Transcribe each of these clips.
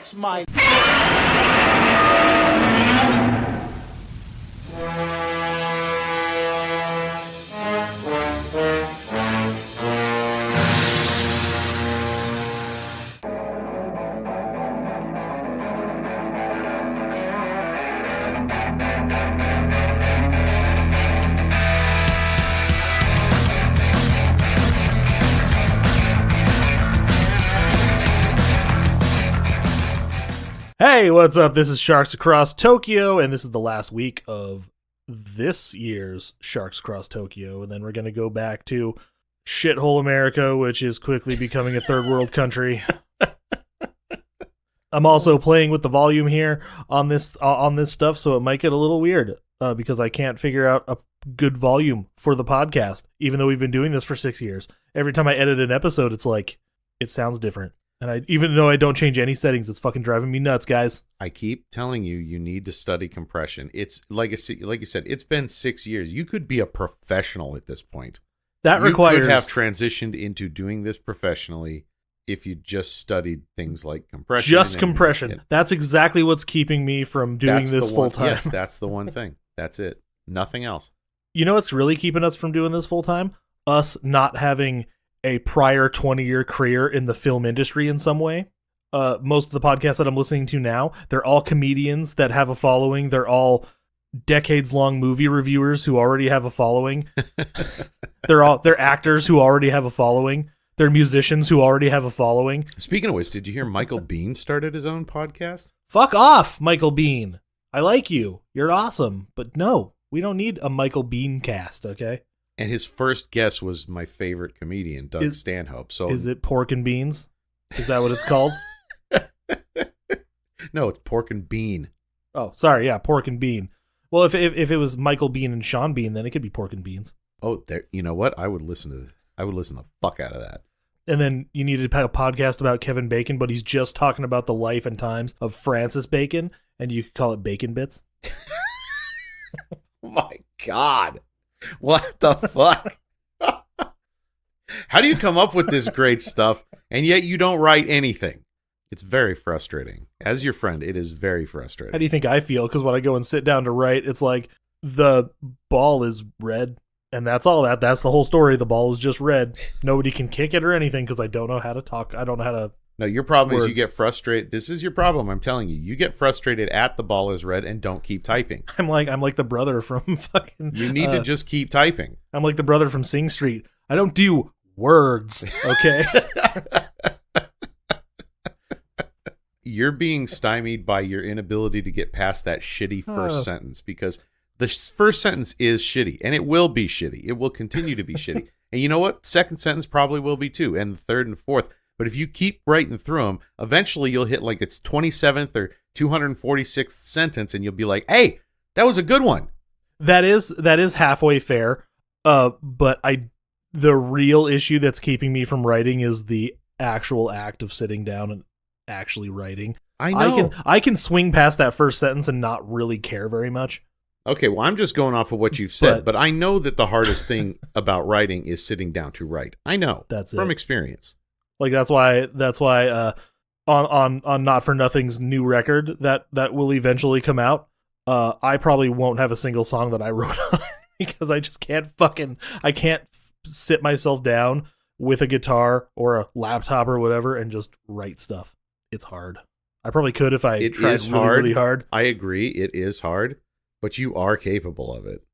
That's my... Hey, what's up? This is Sharks Across Tokyo, and this is the last week of this year's Sharks Across Tokyo, and then we're going to go back to shithole America, which is quickly becoming a third world country. I'm also playing with the volume here on this stuff, so it might get a little weird because I can't figure out a good volume for the podcast, even though we've been doing this for 6 years. Every time I edit an episode, it's like, it sounds different. And even though I don't change any settings, it's fucking driving me nuts, guys. I keep telling you, you need to study compression. It's like you said, it's been 6 years. You could be a professional at this point. That requires... You could have transitioned into doing this professionally if you just studied things like compression. Just compression. That's exactly what's keeping me from doing this full time. Yes, that's the one thing. That's it. Nothing else. You know what's really keeping us from doing this full time? Us not having a prior 20-year career in the film industry in some way. Most of the podcasts that I'm listening to now, they're all comedians that have a following. They're all decades-long movie reviewers who already have a following. They're actors who already have a following. They're musicians who already have a following. Speaking of which, did you hear Michael Biehn started his own podcast? Fuck off, Michael Biehn. I like you. You're awesome. But no, we don't need a Michael Biehn cast, okay? And his first guest was my favorite comedian, Doug Stanhope. So is it Pork and Beans? Is that what it's called? No, it's Pork and Bean. Oh, sorry, yeah, Pork and Bean. Well, if it was Michael Biehn and Sean Bean, then it could be Pork and Beans. Oh, there. You know what? I would listen the fuck out of that. And then you needed a podcast about Kevin Bacon, but he's just talking about the life and times of Francis Bacon, and you could call it Bacon Bits. Oh my God. What the fuck? How do you come up with this great stuff, and yet you don't write anything? It's very frustrating. As your friend, it is very frustrating. How do you think I feel? Because when I go and sit down to write, it's like the ball is red, and that's all that. That's the whole story. The ball is just red. Nobody can kick it or anything because I don't know how to talk. I don't know how to... No, your problem is you get frustrated. This is your problem, I'm telling you. You get frustrated at the ball is red and don't keep typing. I'm like the brother from fucking... You need to just keep typing. I'm like the brother from Sing Street. I don't do words, okay? You're being stymied by your inability to get past that shitty first sentence, because the first sentence is shitty, and it will be shitty. It will continue to be shitty. And you know what? Second sentence probably will be too, and the third and fourth. But if you keep writing through them, eventually you'll hit like its 27th or 246th sentence, and you'll be like, hey, that was a good one. That is halfway fair. But the real issue that's keeping me from writing is the actual act of sitting down and actually writing. I know. I can swing past that first sentence and not really care very much. Okay, well, I'm just going off of what you've said, but I know that the hardest thing about writing is sitting down to write. I know. That's from it. Experience. Like that's why on Not For Nothing's new record that will eventually come out, I probably won't have a single song that I wrote on because I just can't sit myself down with a guitar or a laptop or whatever and just write stuff. It's hard. I probably could if I tried really hard. I agree, it is hard, but you are capable of it.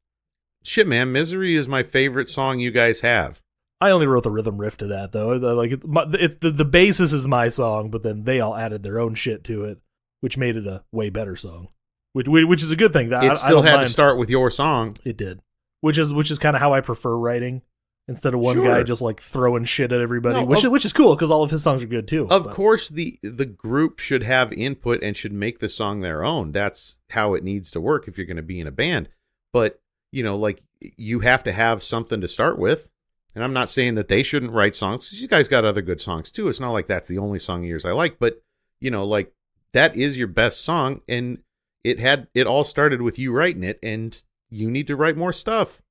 Shit, man, Misery is my favorite song you guys have. I only wrote the rhythm riff to that, though. The basis is my song, but then they all added their own shit to it, which made it a way better song, which is a good thing. It still had to start with your song. It did, which is kind of how I prefer writing, instead of one guy just like throwing shit at everybody, which is cool because all of his songs are good too. Of course, the group should have input and should make the song their own. That's how it needs to work if you're going to be in a band. But you have to have something to start with. And I'm not saying that they shouldn't write songs. You guys got other good songs too. It's not like that's the only song of yours I like, but that is your best song, and it all started with you writing it, and you need to write more stuff.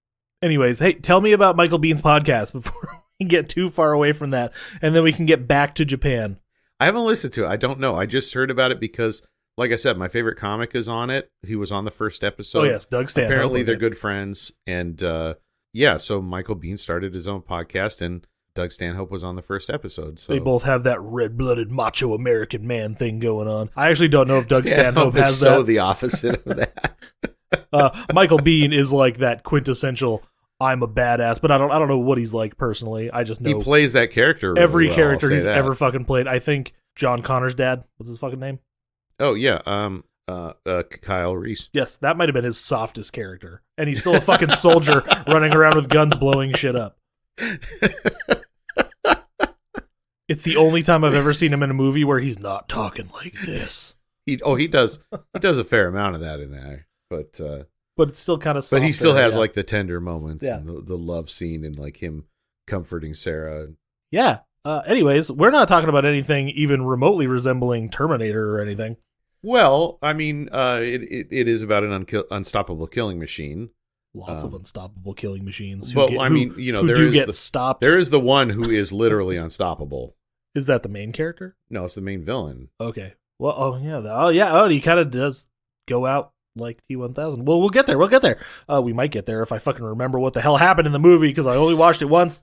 Anyways, hey, tell me about Michael Bihn's podcast before we get too far away from that, and then we can get back to Japan. I haven't listened to it. I don't know. I just heard about it because, like I said, my favorite comic is on it. He was on the first episode. Oh yes, Doug Stanhope. Apparently, they're good friends, and yeah. So Michael Biehn started his own podcast, and Doug Stanhope was on the first episode. So they both have that red-blooded macho American man thing going on. I actually don't know if Doug Stanhope has is that. so the opposite of that. Michael Biehn is like that quintessential I'm a badass, but I don't know what he's like personally. I just know he plays that character really every well, character I'll say he's that. ever fucking played. I think John Connor's dad, what's his fucking name? Oh yeah, Kyle Reese. Yes, that might have been his softest character. And he's still a fucking soldier running around with guns blowing shit up. It's the only time I've ever seen him in a movie where he's not talking like this. He does a fair amount of that in there, but it's still kind of. But he still has yeah. like the tender moments Yeah. and the love scene and like him comforting Sarah. Yeah. Anyways, we're not talking about anything even remotely resembling Terminator or anything. Well, I mean, it is about an unstoppable killing machine. Lots of unstoppable killing machines. Well, stopped. There is the one who is literally unstoppable. Is that the main character? No, it's the main villain. Okay. Well, he kind of does go out like T-1000. Well, we'll get there. We might get there if I fucking remember what the hell happened in the movie because I only watched it once.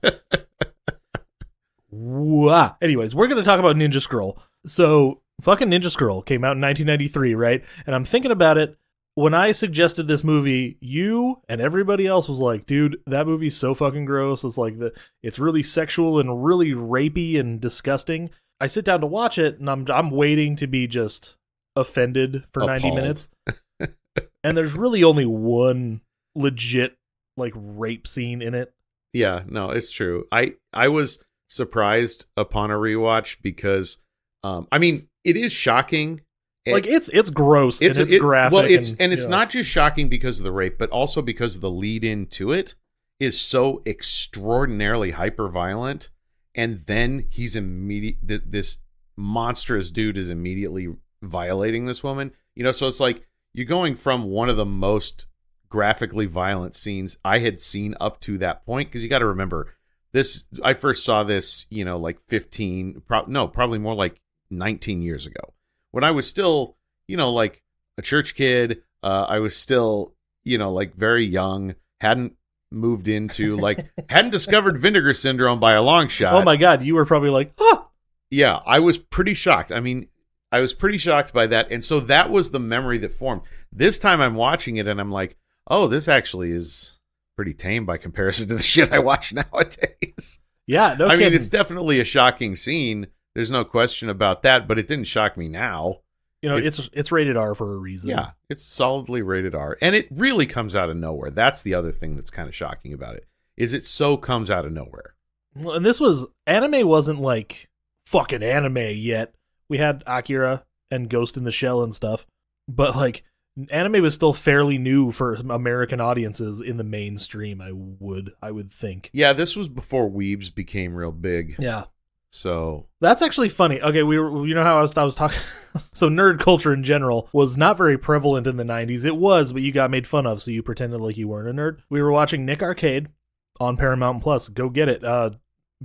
Wow. Anyways, we're going to talk about Ninja Scroll. So, fucking Ninja Scroll came out in 1993, right? And I'm thinking about it. When I suggested this movie, you and everybody else was like, dude, that movie's so fucking gross. It's like it's really sexual and really rapey and disgusting. I sit down to watch it and I'm waiting to be just offended for 90 minutes. And there's really only one legit like rape scene in it. Yeah, no, it's true. I was surprised upon a rewatch because I mean, it is shocking. Like it's gross and it's graphic. Well, it's not just shocking because of the rape, but also because the lead into it is so extraordinarily hyper violent, and then this monstrous dude is immediately violating this woman. You know, so it's like you're going from one of the most graphically violent scenes I had seen up to that point, because you got to remember this. I first saw this, you know, like probably more like 19 years ago. When I was still, you know, like a church kid, I was still, you know, like very young, hadn't moved into, like, hadn't discovered vinegar syndrome by a long shot. Oh my God, you were probably like, oh! Yeah, I was pretty shocked. I mean, I was pretty shocked by that. And so that was the memory that formed. This time I'm watching it and I'm like, oh, this actually is pretty tame by comparison to the shit I watch nowadays. Yeah, no I kidding. mean, it's definitely a shocking scene. There's no question about that, but it didn't shock me now. You know, it's rated R for a reason. Yeah, it's solidly rated R. And it really comes out of nowhere. That's the other thing that's kind of shocking about it, is it so comes out of nowhere. Well, and anime wasn't like fucking anime yet. We had Akira and Ghost in the Shell and stuff, but like anime was still fairly new for American audiences in the mainstream, I would think. Yeah, this was before weebs became real big. Yeah. So that's actually funny. Okay, you know how I was talking. So nerd culture in general was not very prevalent in the 90s. It was, but you got made fun of, so you pretended like you weren't a nerd. We were watching Nick Arcade on Paramount Plus. Go get it.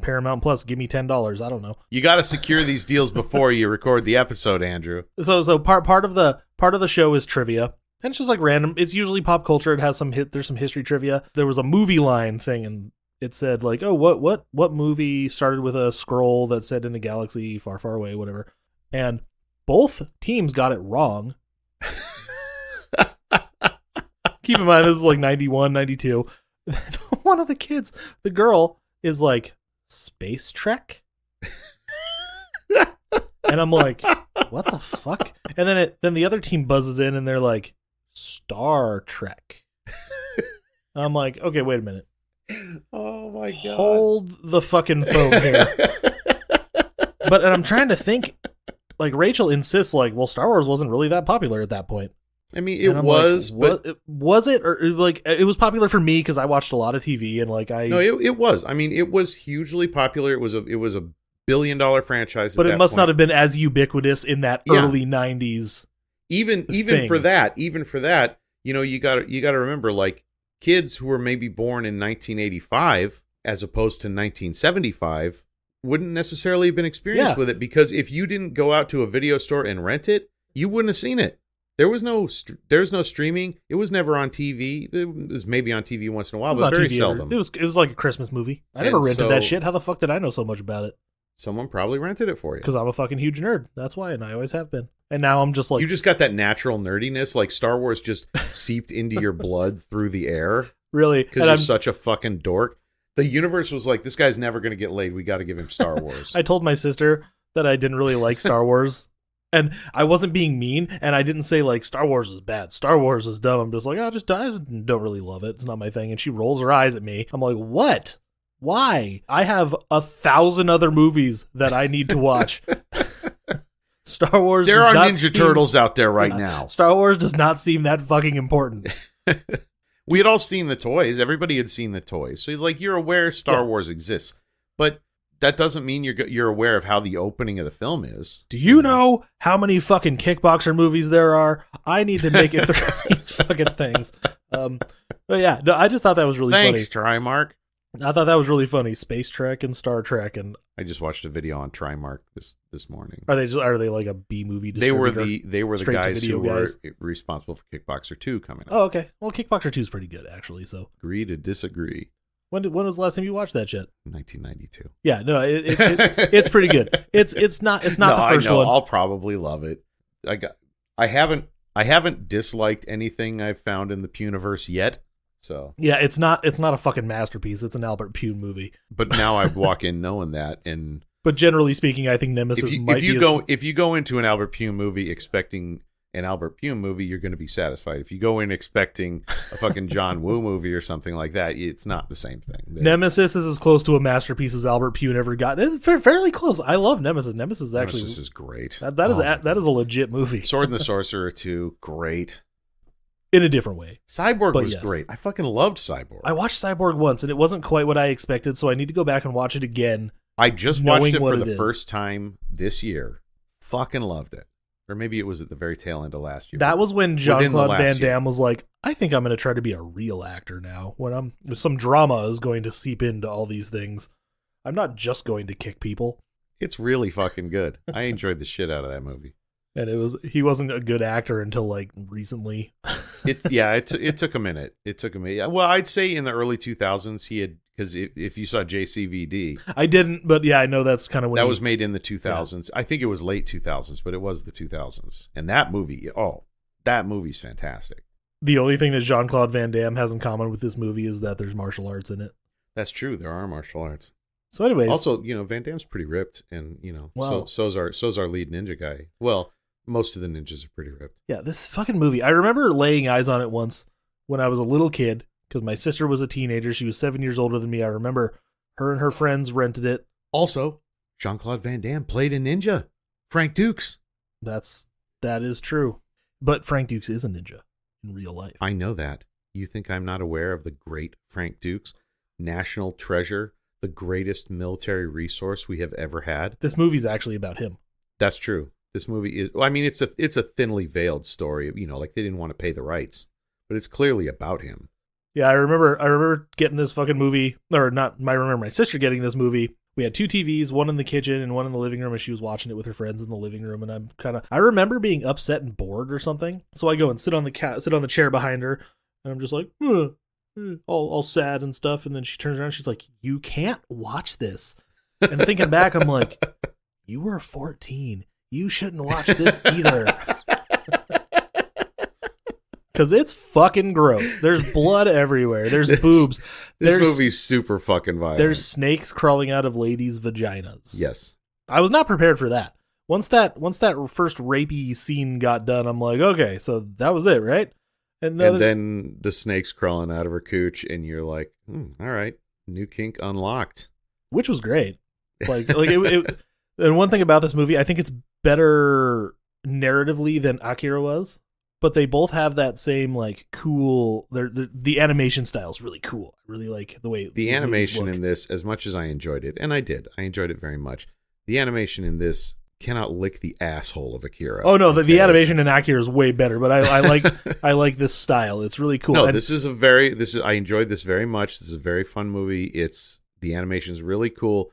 Paramount Plus, give me $10. I don't know. You got to secure these deals before you record the episode, Andrew. So part of the show is trivia. And it's just like random. It's usually pop culture. It has there's some history trivia. There was a movie line thing, and it said like, oh, what movie started with a scroll that said in a galaxy far, far away, whatever. And both teams got it wrong. Keep in mind, this is like 91, 92. One of the kids, the girl, is like, Space Trek? And I'm like, what the fuck? And then the other team buzzes in and they're like, Star Trek. I'm like, okay, wait a minute. Oh my God. Hold the fucking phone here. And I'm trying to think, like, Rachel insists, like, well, Star Wars wasn't really that popular at that point. I mean, it was, like, but was it? Or like, it was popular for me because I watched a lot of TV and like No, it was. I mean, it was hugely popular. It was a $1 billion franchise. But it must not have been as ubiquitous in that early 90s. Even for that, you know, you got to remember, like, kids who were maybe born in 1985 as opposed to 1975 wouldn't necessarily have been experienced with it, because if you didn't go out to a video store and rent it, you wouldn't have seen it. There's no streaming. It was never on TV. It was maybe on TV once in a while, but very seldom. It was like a Christmas movie. I never rented that shit. How the fuck did I know so much about it? Someone probably rented it for you. Because I'm a fucking huge nerd. That's why, and I always have been. And now I'm just like... You just got that natural nerdiness, like Star Wars just seeped into your blood through the air. Really? Because you're such a fucking dork. The universe was like, this guy's never going to get laid. We got to give him Star Wars. I told my sister that I didn't really like Star Wars. And I wasn't being mean, and I didn't say, like, Star Wars is bad, Star Wars is dumb. I'm just like, I don't really love it. It's not my thing. And she rolls her eyes at me. I'm like, what? Why? I have 1,000 other movies that I need to watch. Star Wars There are Ninja Turtles out there right now. Star Wars does not seem that fucking important. We had all seen the toys. Everybody had seen the toys. So, like, you're aware Star Wars exists. But that doesn't mean you're aware of how the opening of the film is. Do you know how many fucking kickboxer movies there are? I need to make it through these fucking things. But yeah, no, I just thought that was really funny. Thanks, Trimark. I thought that was really funny. Space Trek and Star Trek, and I just watched a video on Trimark this morning. Are they like a B movie distributor? They were the guys who were responsible for Kickboxer 2 coming up. Oh, okay. Well, Kickboxer 2 is pretty good actually. So agree to disagree. When was the last time you watched that shit? 1992. Yeah, no, it's pretty good. It's not the first one. I'll probably love it. I haven't disliked anything I've found in the Puniverse yet. So yeah, it's not a fucking masterpiece. It's an Albert Pune movie. But now I walk in knowing that, and but generally speaking, I think Nemesis if you go into an Albert Pune movie expecting an Albert Pune movie, you're going to be satisfied. If you go in expecting a fucking John Woo movie or something like that, it's not the same thing. Nemesis is as close to a masterpiece as Albert Pune ever got. It's fairly close. I love Nemesis. Nemesis is great. That is a legit movie. Sword and the Sorcerer 2, great. In a different way. Cyborg was great. I fucking loved Cyborg. I watched Cyborg once, and it wasn't quite what I expected, so I need to go back and watch it again. I just watched it for the first time this year. Fucking loved it. Or maybe it was at the very tail end of last year. That was when Jean-Claude Van Damme was like, I think I'm going to try to be a real actor now. When some drama is going to seep into all these things. I'm not just going to kick people. It's really fucking good. I enjoyed the shit out of that movie. And he wasn't a good actor until like recently. It took a minute. It took a minute. Well, I'd say in the early 2000s he had, because if you saw JCVD, I didn't, but yeah, I know that's kind of when that was made in the 2000s. Yeah. I think it was late 2000s, but it was the 2000s. And that movie's fantastic. The only thing that Jean-Claude Van Damme has in common with this movie is that there's martial arts in it. That's true. There are martial arts. So, anyways, also, Van Damme's pretty ripped, and so's our lead ninja guy. Well, most of the ninjas are pretty ripped. Yeah, this fucking movie. I remember laying eyes on it once when I was a little kid, because my sister was a teenager. She was 7 years older than me. I remember her and her friends rented it. Also, Jean-Claude Van Damme played a ninja. Frank Dukes. That is true. But Frank Dukes is a ninja in real life. I know that. You think I'm not aware of the great Frank Dukes? National treasure, the greatest military resource we have ever had. This movie's actually about him. That's true. This movie is, it's a thinly veiled story. Like they didn't want to pay the rights, but it's clearly about him. Yeah, I remember getting this fucking movie, or not. I remember my sister getting this movie. We had two TVs, one in the kitchen and one in the living room, and she was watching it with her friends in the living room. And I remember being upset and bored or something. So I go and sit on the chair behind her, and I'm just like, all sad and stuff. And then she turns around, and she's like, "You can't watch this." And thinking back, I'm like, "You were 14. You shouldn't watch this either." Because it's fucking gross. There's blood everywhere. There's boobs. This movie's super fucking violent. There's snakes crawling out of ladies' vaginas. Yes. I was not prepared for that. Once that first rapey scene got done, I'm like, okay, so that was it, right? And then the snake's crawling out of her cooch, and you're like, all right, new kink unlocked. Which was great. Like it. And one thing about this movie, I think it's better narratively than Akira was. But they both have that same like cool. The animation style is really cool. I really like the way the animation in this. As much as I enjoyed it, and I enjoyed it very much. The animation in this cannot lick the asshole of Akira. Oh no, the animation in Akira is way better. But I like I like this style. It's really cool. No, I enjoyed this very much. This is a very fun movie. The animation is really cool.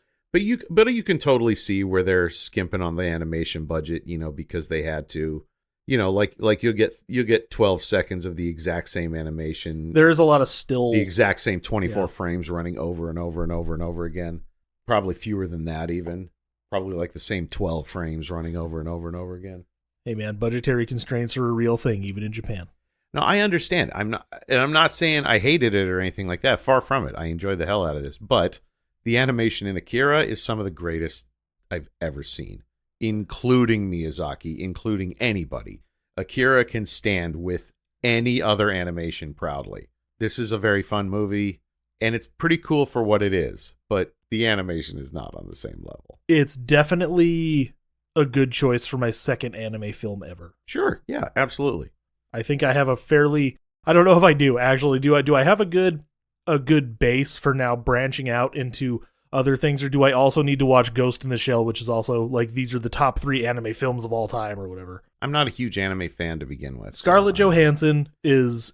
But you can totally see where they're skimping on the animation budget, because they had to, like you'll get 12 seconds of the exact same animation. There is a lot of still the exact same 24 frames running over and over and over and over again. Probably fewer than that even. Probably like the same 12 frames running over and over and over again. Hey man, budgetary constraints are a real thing even in Japan. No, I understand. I'm not saying I hated it or anything like that. Far from it. I enjoyed the hell out of this, but the animation in Akira is some of the greatest I've ever seen, including Miyazaki, including anybody. Akira can stand with any other animation proudly. This is a very fun movie, and it's pretty cool for what it is, but the animation is not on the same level. It's definitely a good choice for my second anime film ever. Sure, yeah, absolutely. I think I have a fairly... I don't know if I do, actually. Do I have a good base for now branching out into other things, or do I also need to watch Ghost in the Shell, which is also like these are the top 3 anime films of all time or whatever? I'm not a huge anime fan to begin with. Scarlett Johansson is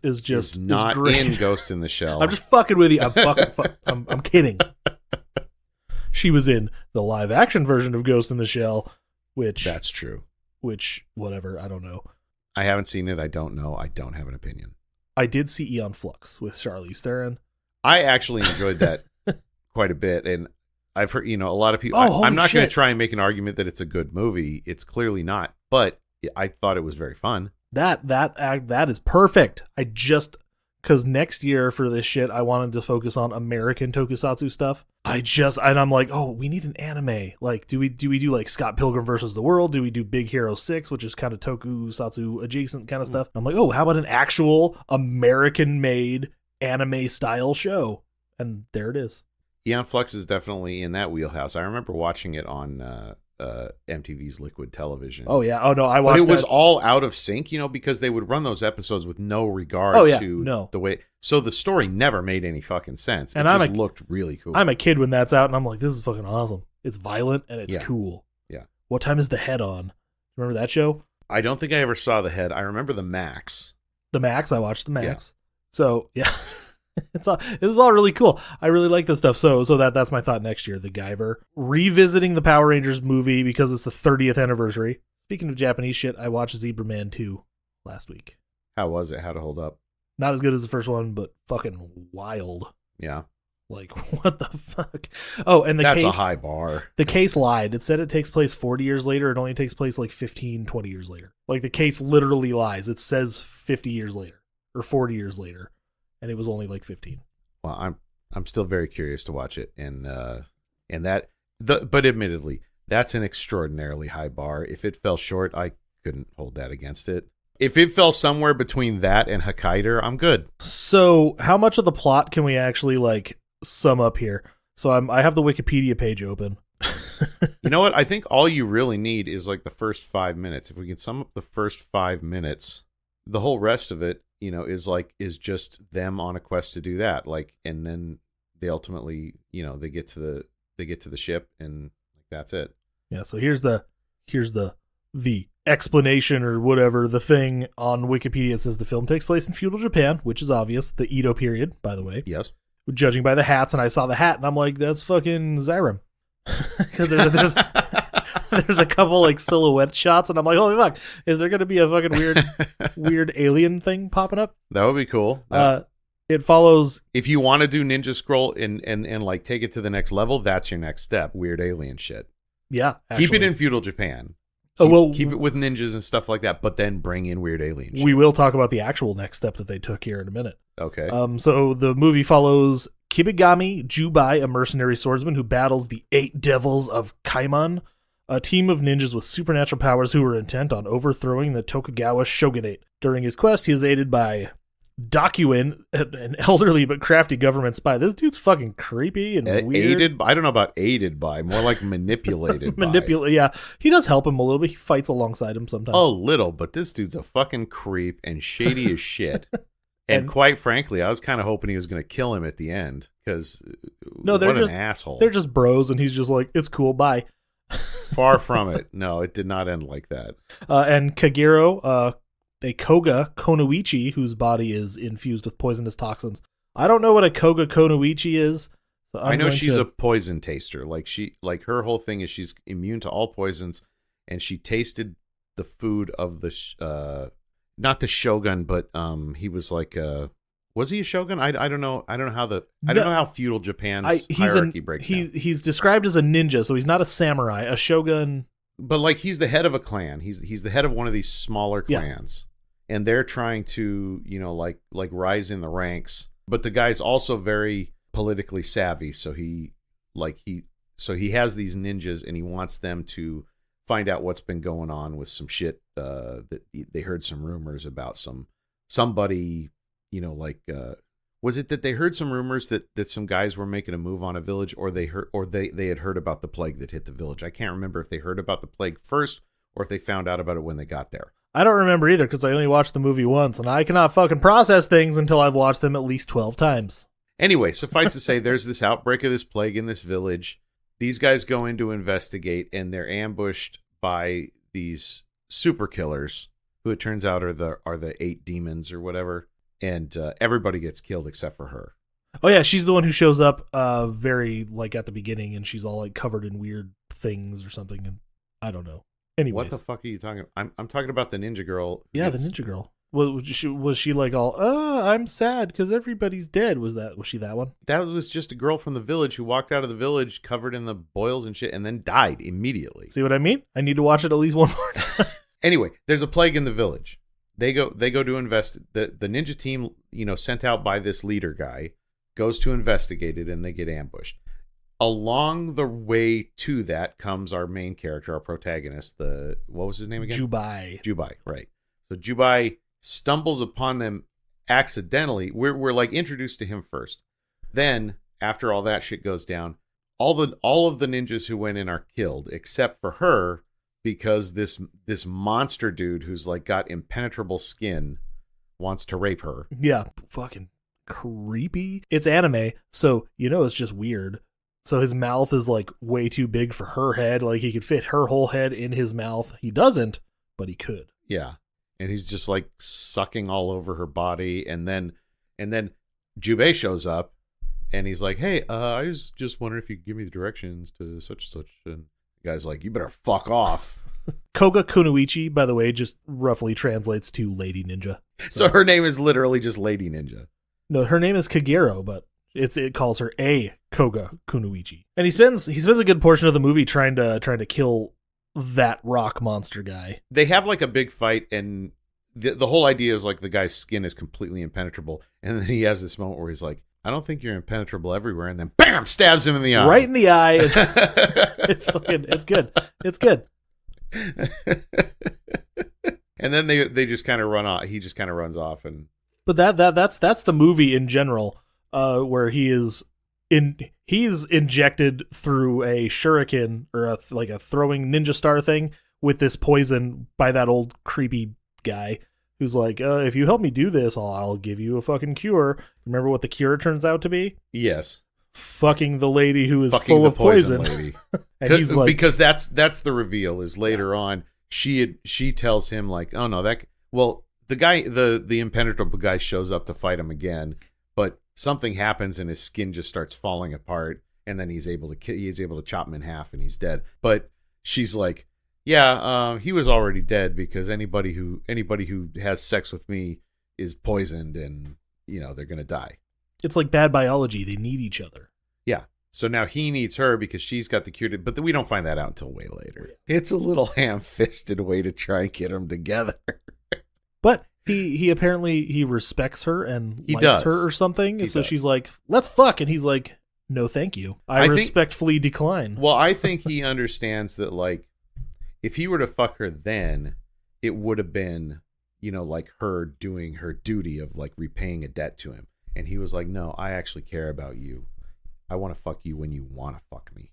not great. in Ghost in the Shell. I'm just fucking with you. I'm kidding. She was in the live action version of Ghost in the Shell, which that's true. Which whatever, I don't know. I haven't seen it. I don't know. I don't have an opinion. I did see Aeon Flux with Charlize Theron. I actually enjoyed that quite a bit, and I've heard, a lot of people. Oh, I'm not going to try and make an argument that it's a good movie. It's clearly not, but I thought it was very fun. That is perfect. Because next year for this shit, I wanted to focus on American tokusatsu stuff. And I'm like, oh, we need an anime. Like, do we do like Scott Pilgrim versus the World? Do we do Big Hero 6, which is kind of tokusatsu adjacent kind of stuff? I'm like, oh, how about an actual American-made anime style show? And there it is. Aeon Flux is definitely in that wheelhouse. I remember watching it on MTV's Liquid Television. Oh yeah. Oh no, I watched. But it was all out of sync, because they would run those episodes with no regard to the way. So the story never made any fucking sense. It just looked really cool. I'm a kid when that's out, and I'm like, this is fucking awesome. It's violent and it's cool. Yeah. What time is The Head on? Remember that show? I don't think I ever saw The Head. I remember The Max. The Max. I watched The Max. Yeah. So yeah. This is all really cool. I really like this stuff. So that's my thought next year. The Guyver. Revisiting the Power Rangers movie because it's the 30th anniversary. Speaking of Japanese shit, I watched Zebra Man 2 last week. How was it? How'd it hold up? Not as good as the first one, but fucking wild. Yeah. Like, what the fuck? Oh, and that's a high bar. The case lied. It said it takes place 40 years later. It only takes place like 15, 20 years later. Like, the case literally lies. It says 50 years later or 40 years later. And it was only like 15. Well, I'm still very curious to watch it, but admittedly, that's an extraordinarily high bar. If it fell short, I couldn't hold that against it. If it fell somewhere between that and Hokkaido, I'm good. So, how much of the plot can we actually like sum up here? So, I have the Wikipedia page open. You know what? I think all you really need is like the first 5 minutes. If we can sum up the first 5 minutes, the whole rest of it, is just them on a quest to do that. Like, and then they ultimately, they get to the ship, and that's it. Yeah. So here's the explanation or whatever. The thing on Wikipedia says the film takes place in feudal Japan, which is obvious. The Edo period, by the way. Yes. Judging by the hats, and I saw the hat, and I'm like, that's fucking Zyram. Because there's a couple like silhouette shots, and I'm like, holy fuck, is there gonna be a fucking weird alien thing popping up? That would be cool. It follows. If you want to do Ninja Scroll and like take it to the next level, that's your next step. Weird alien shit. Yeah, actually. Keep it in feudal Japan. Keep it with ninjas and stuff like that, but then bring in weird alien shit. We will talk about the actual next step that they took here in a minute. Okay. So the movie follows Kibigami Jubai, a mercenary swordsman who battles the 8 devils of Kaiman, a team of ninjas with supernatural powers who were intent on overthrowing the Tokugawa shogunate. During his quest, he is aided by Dokuin, an elderly but crafty government spy. This dude's fucking creepy and weird. I don't know about aided by, more like manipulated by. Yeah, he does help him a little bit. He fights alongside him sometimes. A little, but this dude's a fucking creep and shady as shit. And quite frankly, I was kind of hoping he was going to kill him at the end, because what an asshole. They're just bros, and he's just like, it's cool, bye. Far from it. No, it did not end like that. And Kagero, a Koga Konoichi, whose body is infused with poisonous toxins. I don't know what a Koga Konoichi is, So I know she's a poison taster. Like her whole thing is she's immune to all poisons, and she tasted the food of the not the shogun, but he was like was he a shogun? I don't know. I don't know how feudal Japan's hierarchy breaks down. He's described as a ninja, so he's not a samurai. A shogun, but like he's the head of a clan. He's the head of one of these smaller clans, and they're trying to like rise in the ranks. But the guy's also very politically savvy, so he has these ninjas, and he wants them to find out what's been going on with some shit that they heard some rumors about somebody, was it that they heard some rumors that some guys were making a move on a village, or they had heard about the plague that hit the village. I can't remember if they heard about the plague first or if they found out about it when they got there. I don't remember either because I only watched the movie once, and I cannot fucking process things until I've watched them at least 12 times. Anyway, suffice to say, there's this outbreak of this plague in this village. These guys go in to investigate, and they're ambushed by these super killers, who it turns out are the 8 demons or whatever, and everybody gets killed except for her. Oh yeah, she's the one who shows up very like at the beginning, and she's all like covered in weird things or something, and I don't know. Anyways, what the fuck are you talking about? I'm talking about the ninja girl. Yeah, the ninja girl. Was she like all, I'm sad because everybody's dead? Was she that one? That was just a girl from the village who walked out of the village covered in the boils and shit and then died immediately. See what I mean? I need to watch it at least one more time. Anyway, there's a plague in the village. They go to invest. The ninja team, sent out by this leader guy, goes to investigate it, and they get ambushed. Along the way to that comes our main character, our protagonist, what was his name again? Jubai, right. So Jubai stumbles upon them accidentally. We're like introduced to him first. Then, after all that shit goes down, all of the ninjas who went in are killed, except for her, because this monster dude who's like got impenetrable skin wants to rape her. Yeah, fucking creepy. It's anime, so it's just weird. So his mouth is like way too big for her head. Like he could fit her whole head in his mouth. He doesn't, but he could. Yeah. And he's just like sucking all over her body. And then Jubei shows up and he's like, hey, I was just wondering if you could give me the directions to such and such. And the guy's like, you better fuck off. Koga Kunoichi, by the way, just roughly translates to Lady Ninja. So her name is literally just Lady Ninja. No, her name is Kagero, but it calls her a Koga Kunoichi. And he spends a good portion of the movie trying to kill that rock monster guy. They have like a big fight, and the whole idea is like the guy's skin is completely impenetrable, and then he has this moment where he's like, I don't think you're impenetrable everywhere, and then bam, stabs him in the eye. Right in the eye. It's good. It's good. And then they just kind of run off. He just kind of runs off, and but that's the movie in general, where he's injected through a shuriken or a throwing ninja star thing with this poison by that old creepy guy who's like, if you help me do this, I'll give you a fucking cure. Remember what the cure turns out to be? Yes. Fucking the lady who is full of poison. Lady. And he's like, because that's the reveal is later on. She tells him like, oh no, the guy, the impenetrable guy shows up to fight him again, but something happens and his skin just starts falling apart, and then he's able to chop him in half and he's dead. But she's like, yeah, he was already dead because anybody who has sex with me is poisoned, and they're gonna die. It's like bad biology. They need each other. Yeah. So now he needs her because she's got the cure, but we don't find that out until way later. It's a little ham-fisted way to try and get them together. But he apparently respects her and likes her or something. So she's like, let's fuck. And he's like, no, thank you. I respectfully decline. Well, I think he understands that, like, if he were to fuck her then, it would have been, like her doing her duty of like repaying a debt to him. And he was like, no, I actually care about you. I want to fuck you when you want to fuck me.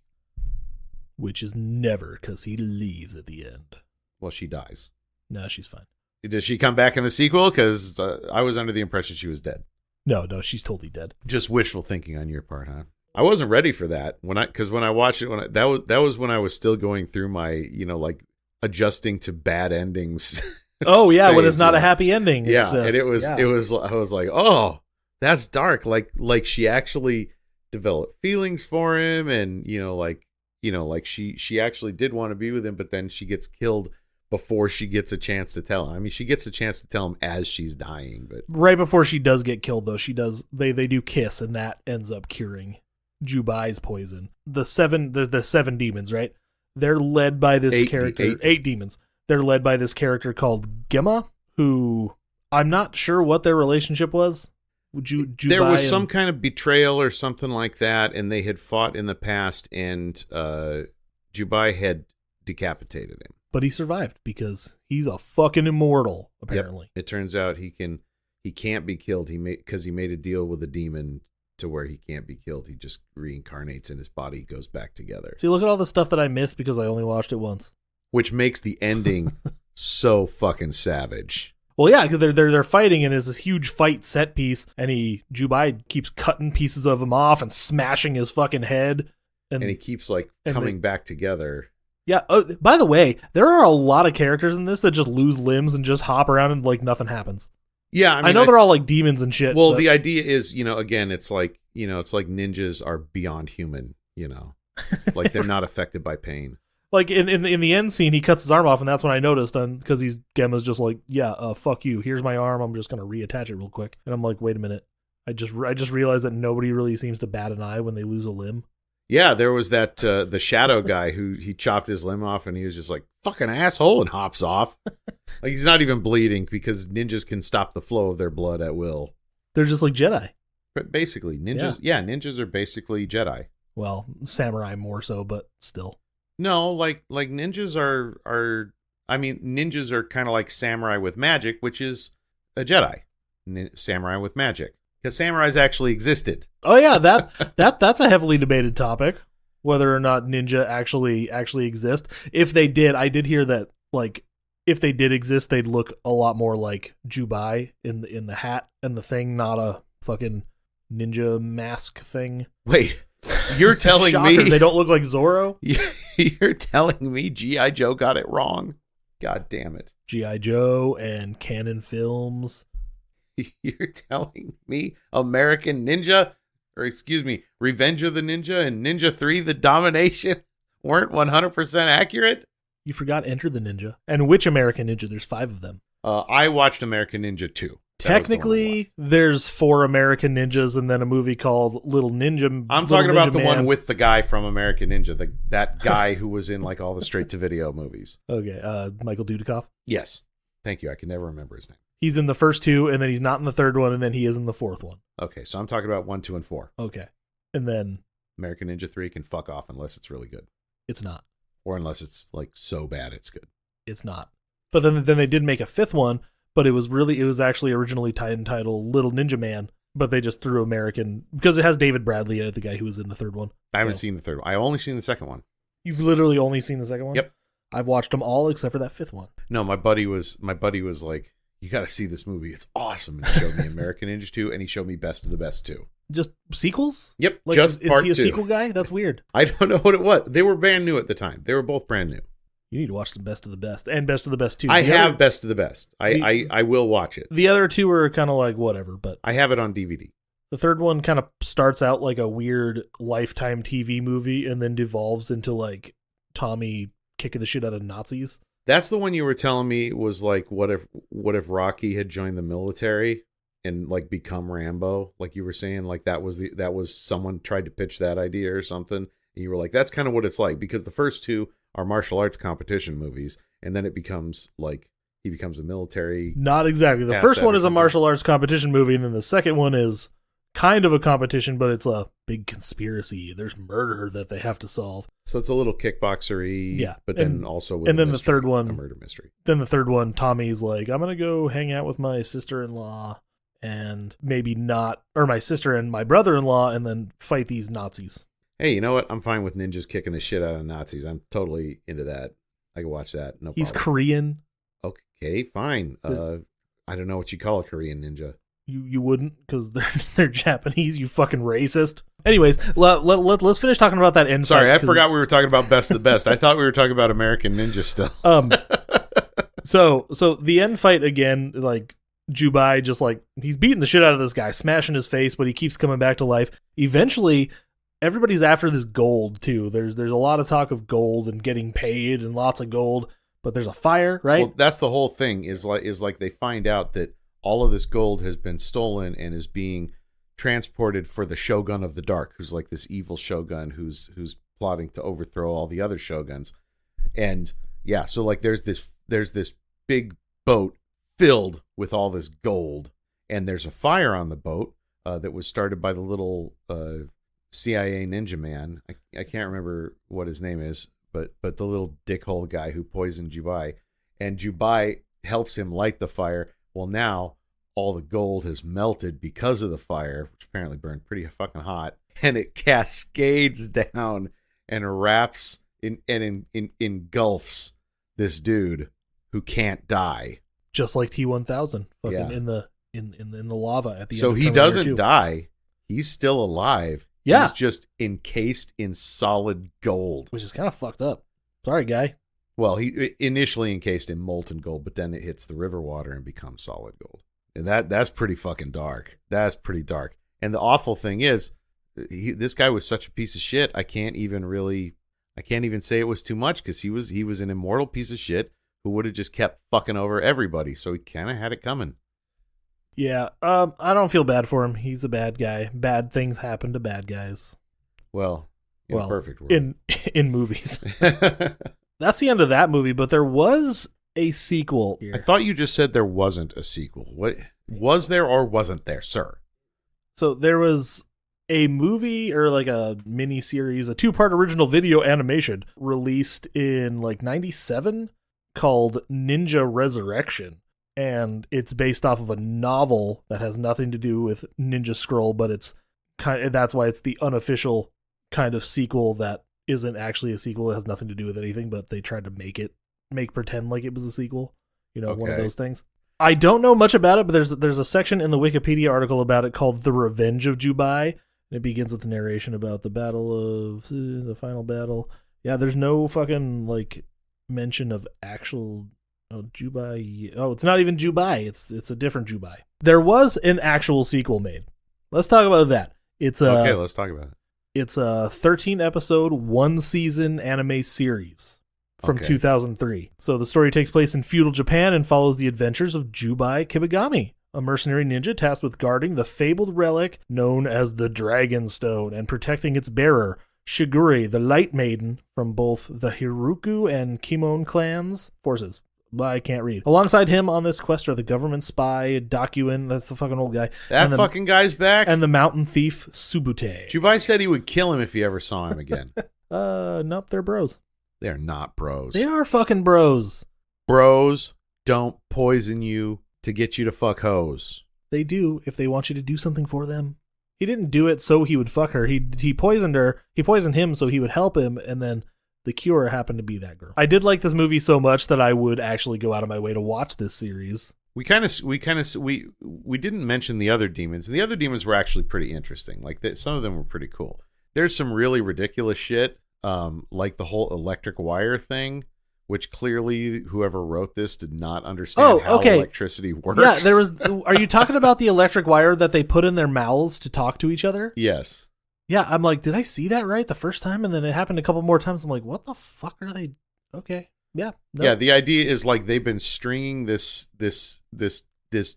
Which is never, because he leaves at the end. Well, she dies. No, she's fine. Does she come back in the sequel? Because I was under the impression she was dead. No, she's totally dead. Just wishful thinking on your part, huh? I wasn't ready for that because when I watched it, that was when I was still going through my, like adjusting to bad endings. Oh yeah, when it's not a happy ending. Yeah, and it was I was like, oh, that's dark. Like she actually develop feelings for him, and like she actually did want to be with him, but then she gets killed before she gets a chance to tell him. I mean, she gets a chance to tell him as she's dying, but right before she does get killed, though, they do kiss, and that ends up curing Jubai's poison. The seven demons, right? They're led by this character. Eight demons. They're led by this character called Gemma, who I'm not sure what their relationship was. There was some kind of betrayal or something like that, and they had fought in the past, and Jubai had decapitated him. But he survived because he's a fucking immortal, apparently. Yep. It turns out he can't be killed. Because he made a deal with a demon to where he can't be killed. He just reincarnates in his body, goes back together. See, look at all the stuff that I missed because I only watched it once. Which makes the ending so fucking savage. Well, yeah, because they're fighting, and it's this huge fight set piece, and Jubai keeps cutting pieces of him off and smashing his fucking head. And he keeps coming back together. Yeah. Oh, by the way, there are a lot of characters in this that just lose limbs and just hop around and nothing happens. Yeah, I know they're all demons and shit. Well, the idea is, again, it's like ninjas are beyond human. Like they're not affected by pain. Like in the end scene, he cuts his arm off, and that's when I noticed, because Gemma's just like, yeah, fuck you. Here's my arm. I'm just gonna reattach it real quick. And I'm like, wait a minute. I just realized that nobody really seems to bat an eye when they lose a limb. Yeah, there was that the shadow guy who he chopped his limb off, and he was just like, fucking asshole, and hops off. Like he's not even bleeding because ninjas can stop the flow of their blood at will. They're just like Jedi. But basically, ninjas are basically Jedi. Well, samurai more so, but still. No, like ninjas are ninjas are kind of like samurai with magic, which is a Jedi. Samurai with magic. Because samurais actually existed. Oh yeah, that's a heavily debated topic, whether or not ninja actually exist. If they did, I did hear that if they did exist, they'd look a lot more like Jubai in the hat and the thing, not a fucking ninja mask thing. Wait, you're telling me they don't look like Zorro? You're telling me G.I. Joe got it wrong? God damn it. G.I. Joe and Canon Films. You're telling me American Ninja, or excuse me, Revenge of the Ninja and Ninja 3, The Domination, weren't 100% accurate? You forgot Enter the Ninja. And which American Ninja? There's 5 of them. I watched American Ninja 2. Technically, there's 4 American Ninjas and then a movie called Little Ninja. I'm talking about the one with the guy from American Ninja, that guy who was in all the straight-to-video movies. Okay, Michael Dudikoff? Yes. Thank you. I can never remember his name. He's in the first 2, and then he's not in the third one, and then he is in the 4th one. Okay, so I'm talking about 1, 2, and 4. Okay. And then American Ninja 3 can fuck off unless it's really good. It's not. Or unless it's so bad it's good. It's not. But then they did make a 5th one, but it was actually originally entitled Little Ninja Man, but they just threw American because it has David Bradley in it, the guy who was in the 3rd one. I haven't seen the 3rd one. I've only seen the 2nd one. You've literally only seen the 2nd one? Yep. I've watched them all except for that 5th one. No, my buddy was like, you got to see this movie. It's awesome. And he showed me American Ninja 2, and he showed me Best of the Best 2. Just sequels? Yep, just part 2. Is he a sequel guy? That's weird. I don't know what it was. They were brand new at the time. They were both brand new. You need to watch some Best of the Best and Best of the Best 2. I have Best of the Best. I will watch it. The other 2 are kind of like whatever, but I have it on DVD. The 3rd one kind of starts out like a weird Lifetime TV movie and then devolves into Tommy kicking the shit out of Nazis. That's the one you were telling me was what if Rocky had joined the military and become Rambo, like you were saying, that was someone tried to pitch that idea or something, and you were like, that's kind of what it's like, because the first 2 are martial arts competition movies, and then it becomes he becomes a military. Not exactly. The first one is a martial arts competition movie, and then the second one is kind of a competition, but it's a big conspiracy. There's murder that they have to solve. So it's a little kickboxery, yeah. But then also with and then mystery, the third one, a murder mystery. Then the third one, Tommy's like, I'm gonna go hang out with my sister-in-law, and maybe not, or my sister and my brother-in-law, and then fight these Nazis. Hey, you know what? I'm fine with ninjas kicking the shit out of Nazis. I'm totally into that. I can watch that. No problem. He's Korean. Okay, fine. I don't know what you call a Korean ninja. You wouldn't, because they're Japanese, you fucking racist. Anyways, let's finish talking about that end. Sorry, I forgot we were talking about Best of the Best. I thought we were talking about American Ninja still. So the end fight again, Jubai just like, he's beating the shit out of this guy, smashing his face, but he keeps coming back to life. Eventually, everybody's after this gold too. There's a lot of talk of gold and getting paid and lots of gold, but there's a fire, right? Well, that's the whole thing. Is like they find out that all of this gold has been stolen and is being transported for the Shogun of the Dark, who's like this evil shogun who's plotting to overthrow all the other shoguns. And yeah, so like there's this big boat filled with all this gold, and there's a fire on the boat that was started by the little CIA ninja man. I can't remember what his name is, but the little dickhole guy who poisoned Jubai, and Jubai helps him light the fire. Well, now all the gold has melted because of the fire, which apparently burned pretty fucking hot, and it cascades down and wraps engulfs this dude who can't die, just like T-1000, fucking Yeah. in the lava at the end. So of he Terminator doesn't 2. die. He's still alive. Yeah. He's just encased in solid gold. Which is kind of fucked up. Sorry, guy. Well, he initially encased in molten gold, but then it hits the river water and becomes solid gold. And that's pretty fucking dark. That's pretty dark. And the awful thing is, this guy was such a piece of shit. I can't even say it was too much, because he was an immortal piece of shit who would have just kept fucking over everybody. So he kind of had it coming. Yeah, I don't feel bad for him. He's a bad guy. Bad things happen to bad guys. Well, in a perfect world. In movies. That's the end of that movie, but there was a sequel. I thought you just said there wasn't a sequel. What was there or wasn't there, sir? So there was a movie, or like a mini series, a 2-part original video animation released in like 97 called Ninja Resurrection. And it's based off of a novel that has nothing to do with Ninja Scroll, but that's why it's the unofficial kind of sequel that isn't actually a sequel. It has nothing to do with anything, but they tried to make pretend like it was a sequel. You know, one of those things. I don't know much about it, but there's a section in the Wikipedia article about it called The Revenge of Jubai. And it begins with a narration about the the final battle. Yeah, there's no fucking like mention of actual Jubai. Oh, it's not even Jubai. It's a different Jubai. There was an actual sequel made. Let's talk about that. Okay, let's talk about it. It's a 13-episode, 1-season anime series from 2003. So the story takes place in feudal Japan and follows the adventures of Jubai Kibagami, a mercenary ninja tasked with guarding the fabled relic known as the Dragon Stone and protecting its bearer, Shigure, the Light Maiden, from both the Hiruku and Kimon clans' forces. I can't read. Alongside him on this quest are the government spy, Dakuin, that's the fucking old guy. That fucking guy's back? And the mountain thief, Subute. Jubai said he would kill him if he ever saw him again. Nope, they're bros. They're not bros. They are fucking bros. Bros don't poison you to get you to fuck hoes. They do if they want you to do something for them. He didn't do it so he would fuck her. He poisoned her. He poisoned him so he would help him, and then the cure happened to be that girl. I did like this movie so much that I would actually go out of my way to watch this series. We didn't mention the other demons, and the other demons were actually pretty interesting. Like some of them were pretty cool. There's some really ridiculous shit, like the whole electric wire thing, which clearly whoever wrote this did not understand how electricity works. Yeah, there was. Are you talking about the electric wire that they put in their mouths to talk to each other? Yes. Yeah, I'm like, did I see that right the first time? And then it happened a couple more times. I'm like, what the fuck are they? Okay, yeah, no. Yeah. The idea is like they've been stringing this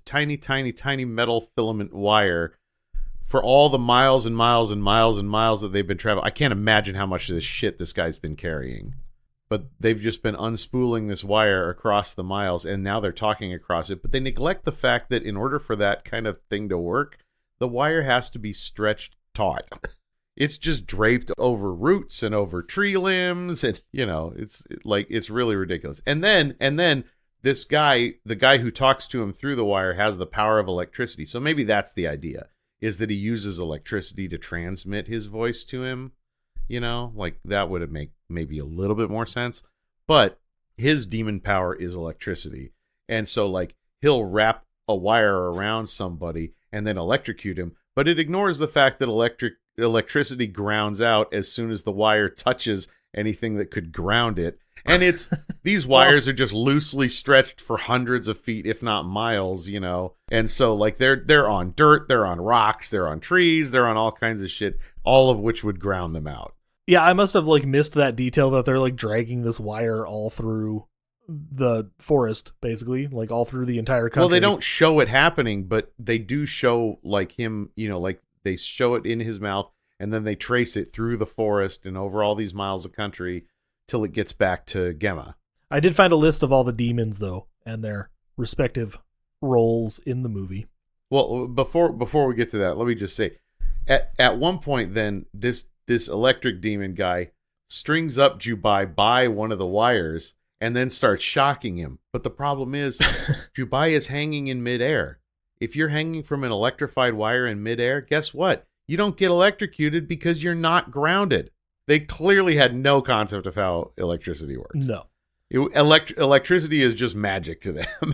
tiny metal filament wire for all the miles and miles and miles and miles that they've been traveling. I can't imagine how much of this shit this guy's been carrying. But they've just been unspooling this wire across the miles, and now they're talking across it. But they neglect the fact that in order for that kind of thing to work, the wire has to be stretched taut. It's just draped over roots and over tree limbs, and it's really ridiculous. And then this guy, the guy who talks to him through the wire, has the power of electricity. So maybe that's the idea, is that he uses electricity to transmit his voice to him. Like that would make maybe a little bit more sense. But his demon power is electricity. And so like he'll wrap a wire around somebody and then electrocute him, but it ignores the fact that electricity grounds out as soon as the wire touches anything that could ground it. And these wires are just loosely stretched for hundreds of feet, if not miles, And so like they're on dirt, they're on rocks, they're on trees, they're on all kinds of shit, all of which would ground them out. Yeah, I must have like missed that detail that they're like dragging this wire all through the forest, basically, like all through the entire country. Well, they don't show it happening, but they do show like him, like they show it in his mouth, and then they trace it through the forest and over all these miles of country till it gets back to Gemma. I did find a list of all the demons though, and their respective roles in the movie. Well, before we get to that, let me just say, at one point, then this electric demon guy strings up Jubai by one of the wires and then starts shocking him. But the problem is, Jubai is hanging in midair. If you're hanging from an electrified wire in midair, guess what? You don't get electrocuted because you're not grounded. They clearly had no concept of how electricity works. No. Electricity is just magic to them,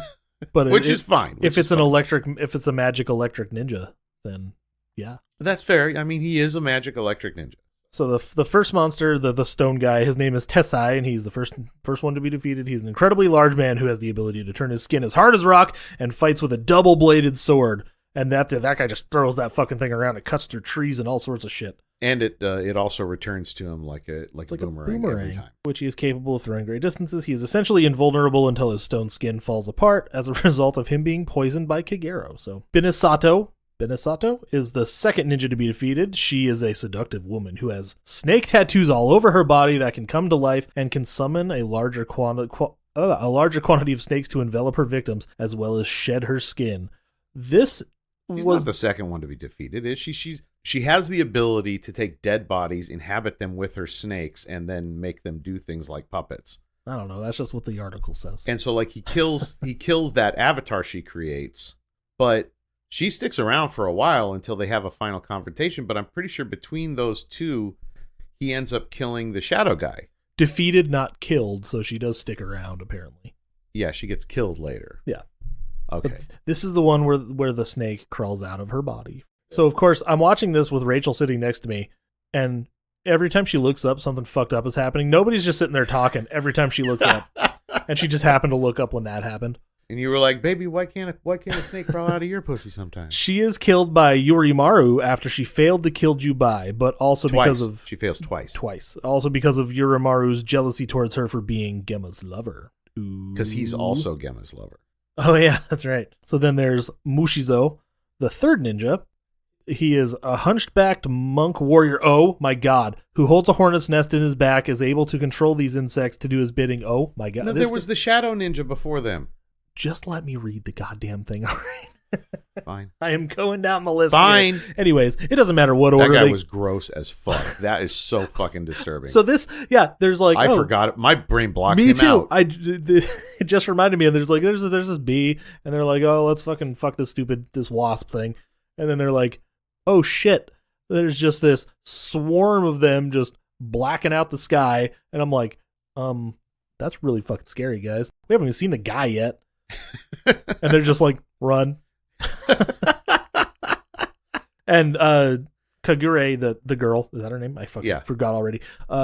but which is fine. If it's a magic electric ninja, then yeah. That's fair. I mean, he is a magic electric ninja. So the first monster, the stone guy, his name is Tessai, and he's the first one to be defeated. He's an incredibly large man who has the ability to turn his skin as hard as rock and fights with a double-bladed sword. And that guy just throws that fucking thing around. It cuts through trees and all sorts of shit. And it also returns to him like a boomerang every time, which he is capable of throwing great distances. He is essentially invulnerable until his stone skin falls apart as a result of him being poisoned by Kagero. So Benisato is the second ninja to be defeated. She is a seductive woman who has snake tattoos all over her body that can come to life and can summon a larger quantity of snakes to envelop her victims as well as shed her skin. She's not the second one to be defeated, is she? She has the ability to take dead bodies, inhabit them with her snakes, and then make them do things like puppets. I don't know. That's just what the article says. And so, like, he kills that avatar she creates, but she sticks around for a while until they have a final confrontation. But I'm pretty sure between those two, he ends up killing the shadow guy. Defeated, not killed, so she does stick around, apparently. Yeah, she gets killed later. Yeah. Okay. But this is the one where the snake crawls out of her body. So, of course, I'm watching this with Rachel sitting next to me, and every time she looks up, something fucked up is happening. Nobody's just sitting there talking every time she looks up. And she just happened to look up when that happened. And you were like, baby, why can't a snake crawl out of your pussy sometimes? She is killed by Yurimaru after she failed to kill Jubai, but also because of... She fails twice. Twice. Also because of Yurimaru's jealousy towards her for being Gemma's lover. Because he's also Gemma's lover. Oh, yeah, that's right. So then there's Mushizo, the third ninja. He is a hunchbacked monk warrior, oh my god, who holds a hornet's nest in his back, is able to control these insects to do his bidding, oh my god. No, there was the shadow ninja before them. Just let me read the goddamn thing, all right? Fine. I am going down the list. Fine. Here. Anyways, it doesn't matter what order. That guy was gross as fuck. That is so fucking disturbing. So there's like... I forgot it. My brain blocked me him too. out. It just reminded me, and there's this bee, and they're like, oh, let's fucking fuck this wasp thing. And then they're like, oh shit, there's just this swarm of them just blacking out the sky. And I'm like, that's really fucking scary, guys. We haven't even seen the guy yet. And they're just like, run. And Kagure, the girl, is that her name? I fucking forgot already.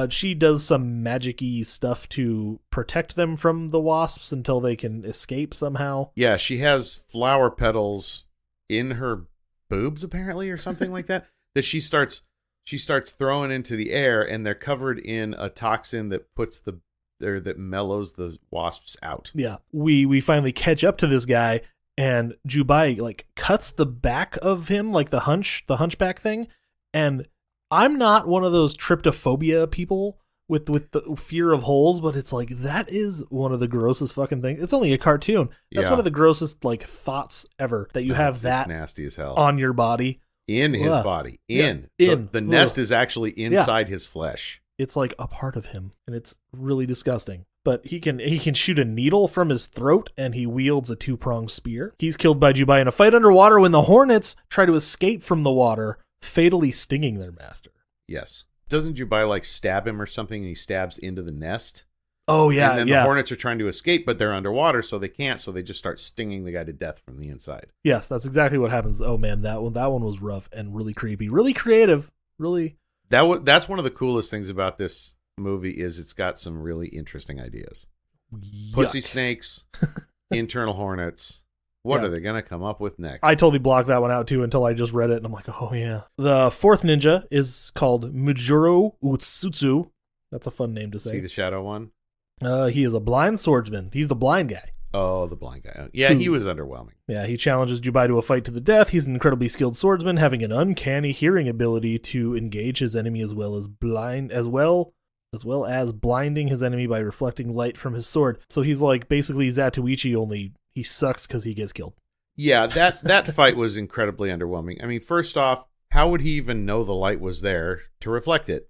She does some magic-y stuff to protect them from the wasps until they can escape somehow. Yeah, she has flower petals in her boobs apparently, or something like that she starts throwing into the air, and they're covered in a toxin that mellows the wasps out. Yeah, we finally catch up to this guy, and Jubai like cuts the back of him, like the hunchback thing. And I'm not one of those tryptophobia people with the fear of holes, but it's like that is one of the grossest fucking things. It's only a cartoon. That's one of the grossest like thoughts ever, that you have that nasty as hell on your body. In his body. The nest is actually inside his flesh. It's like a part of him, and it's really disgusting. But he can shoot a needle from his throat, and he wields a 2-pronged spear. He's killed by Jubai in a fight underwater when the hornets try to escape from the water, fatally stinging their master. Yes. Doesn't Jubai like stab him or something, and he stabs into the nest? Oh, yeah, and then the hornets are trying to escape, but they're underwater, so they can't, so they just start stinging the guy to death from the inside. Yes, that's exactly what happens. Oh, man, that one was rough and really creepy. Really creative. Really... That's one of the coolest things about this movie is it's got some really interesting ideas. Yuck. Pussy snakes, internal hornets. What are they going to come up with next? I totally blocked that one out too until I just read it and I'm like, oh yeah. The fourth ninja is called Mujuro Utsutsu. That's a fun name to say. See the shadow one? He is a blind swordsman. He's the blind guy. Oh, the blind guy. Yeah, he was underwhelming. Yeah, he challenges Jubai to a fight to the death. He's an incredibly skilled swordsman, having an uncanny hearing ability to engage his enemy as well as blinding his enemy by reflecting light from his sword. So he's like basically Zatoichi, only he sucks because he gets killed. Yeah, that fight was incredibly underwhelming. I mean, first off, how would he even know the light was there to reflect it?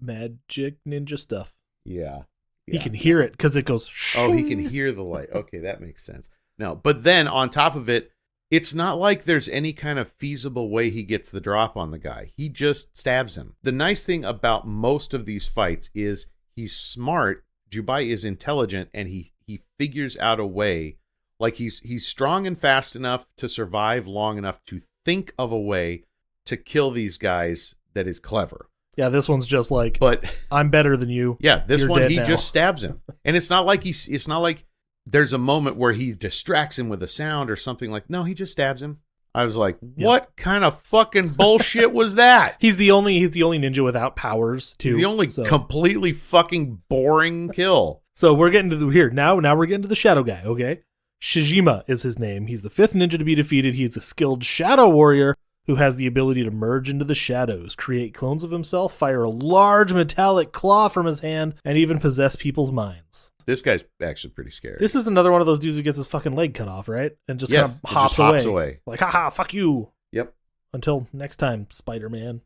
Magic ninja stuff. Yeah. He can hear it because it goes. Oh, he can hear the light. Okay, that makes sense. No, but then on top of it, it's not like there's any kind of feasible way he gets the drop on the guy. He just stabs him. The nice thing about most of these fights is he's smart. Jubai is intelligent, and he figures out a way. Like he's strong and fast enough to survive long enough to think of a way to kill these guys that is clever. Yeah, this one's just like, but I'm better than you. Yeah, this one he now. just stabs him, and it's not like there's a moment where he distracts him with a sound or something like. No, he just stabs him. I was like, what kind of fucking bullshit was that? He's the only ninja without powers too. The only completely fucking boring kill. So we're getting to here now. Now we're getting to the shadow guy. Okay, Shijima is his name. He's the fifth ninja to be defeated. He's a skilled shadow warrior who has the ability to merge into the shadows, create clones of himself, fire a large metallic claw from his hand, and even possess people's minds. This guy's actually pretty scary. This is another one of those dudes who gets his fucking leg cut off, right? And just kind of hops away. Like, haha, fuck you. Yep. Until next time, Spider-Man.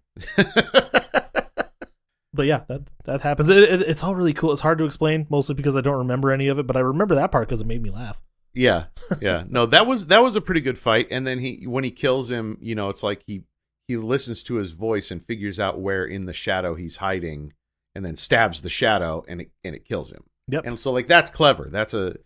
But yeah, that happens. It's all really cool. It's hard to explain, mostly because I don't remember any of it, but I remember that part because it made me laugh. Yeah. No, that was a pretty good fight. And then when he kills him, it's like he listens to his voice and figures out where in the shadow he's hiding, and then stabs the shadow, and it kills him. Yep. And so like that's clever. That's a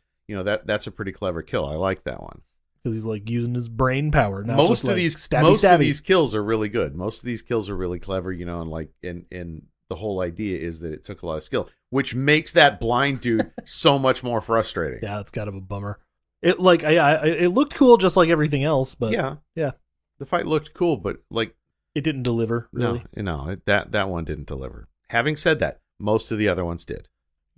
pretty clever kill. I like that one because he's like using his brain power. Not most just of like these stabby. Of these kills are really good. Most of these kills are really clever. And the whole idea is that it took a lot of skill, which makes that blind dude so much more frustrating. Yeah, it's kind of a bummer. It it looked cool just like everything else, but yeah, the fight looked cool, but like it didn't deliver really. No, that one didn't deliver. Having said that, most of the other ones did.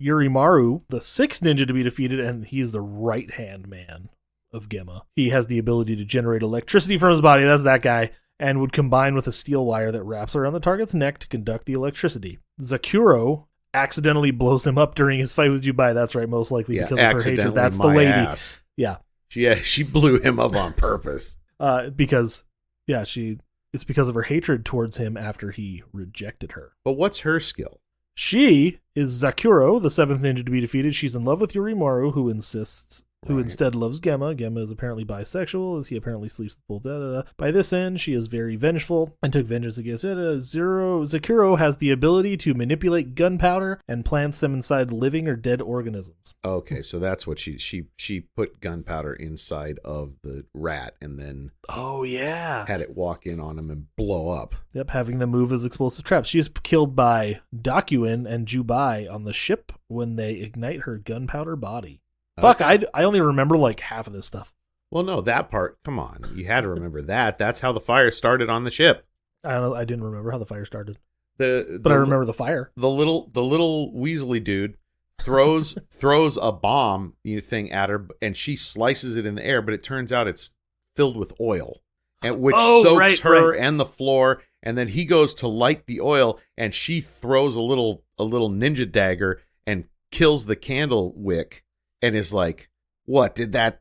Yurimaru, the sixth ninja to be defeated, and he's the right-hand man of Gemma. He has the ability to generate electricity from his body. That's that guy. And would combine with a steel wire that wraps around the target's neck to conduct the electricity. Zakuro accidentally blows him up during his fight with Jubai. That's right, most likely because of her hatred. That's the lady. Ass. Yeah. She blew him up on purpose. It's because of her hatred towards him after he rejected her. But what's her skill? She is Zakuro, the seventh ninja to be defeated. She's in love with Yurimaru, who instead loves Gemma. Gemma is apparently bisexual, as he apparently sleeps with both. By this end, she is very vengeful and took vengeance against Zakuro has the ability to manipulate gunpowder and plants them inside living or dead organisms. Okay, so that's what she put gunpowder inside of the rat and then had it walk in on him and blow up. Yep, having them move as explosive traps. She is killed by Dakuin and Jubai on the ship when they ignite her gunpowder body. Fuck, I only remember like half of this stuff. Well, no, that part, come on. You had to remember that. That's how the fire started on the ship. I didn't remember how the fire started. But I remember the fire. The little Weasley dude throws a bomb thing at her, and she slices it in the air, but it turns out it's filled with oil, and which soaks her and the floor, and then he goes to light the oil, and she throws a little ninja dagger and kills the candle wick. And is like, what, did that